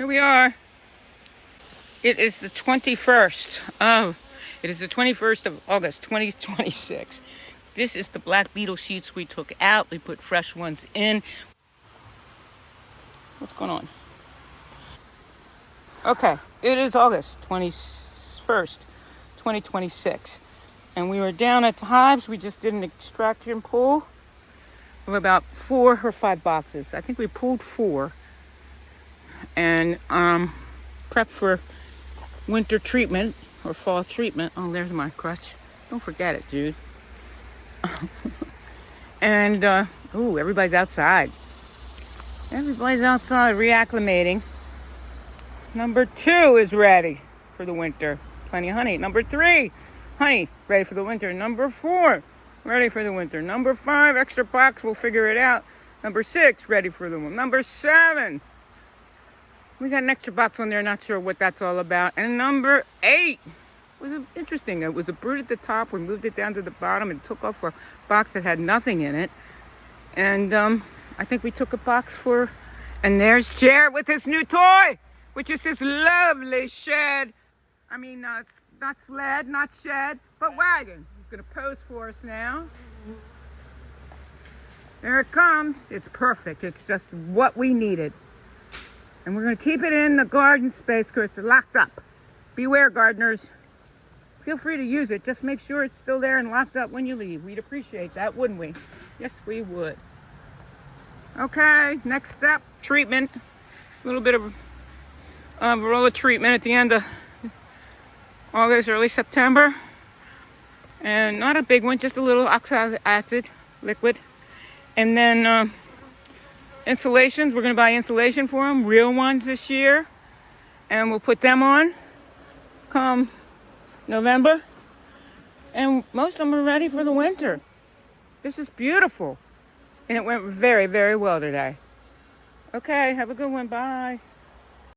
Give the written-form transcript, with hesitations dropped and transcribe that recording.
Here we are. It is the 21st of August, 2026. This is the black beetle sheets we took out. We put fresh ones in. What's going on? Okay, it is August 21st, 2026. And we were down at the hives. We just did an extraction pull of about 4 or 5 boxes. I think we pulled 4. And prepped for winter treatment or fall treatment. Oh, there's my crutch. Don't forget it, dude. And, everybody's outside. Everybody's outside reacclimating. Number 2 is ready for the winter. Plenty of honey. Number 3, honey, ready for the winter. Number 4, ready for the winter. Number 5, extra box, we'll figure it out. Number 6, ready for the winter. Number 7, we got an extra box on there, not sure what that's all about. And number 8 was interesting. It was a brood at the top. We moved it down to the bottom and took off a box that had nothing in it. And I think we took a box for, and there's Jared with his new toy, which is this lovely shed. I mean, not sled, not shed, but wagon. He's gonna pose for us now. There it comes. It's perfect. It's just what we needed. And we're gonna keep it in the garden space because it's locked up. Beware, gardeners. Feel free to use it. Just make sure it's still there and locked up when you leave. We'd appreciate that, wouldn't we? Yes, we would. Okay, next step, treatment. A little bit of varroa treatment at the end of August, early September. And not a big one, just a little oxalic acid liquid. And then insulations, we're gonna buy insulation for them, real ones this year. And we'll put them on come November. And most of them are ready for the winter. This is beautiful. And it went very, very well today. Okay, have a good one, bye.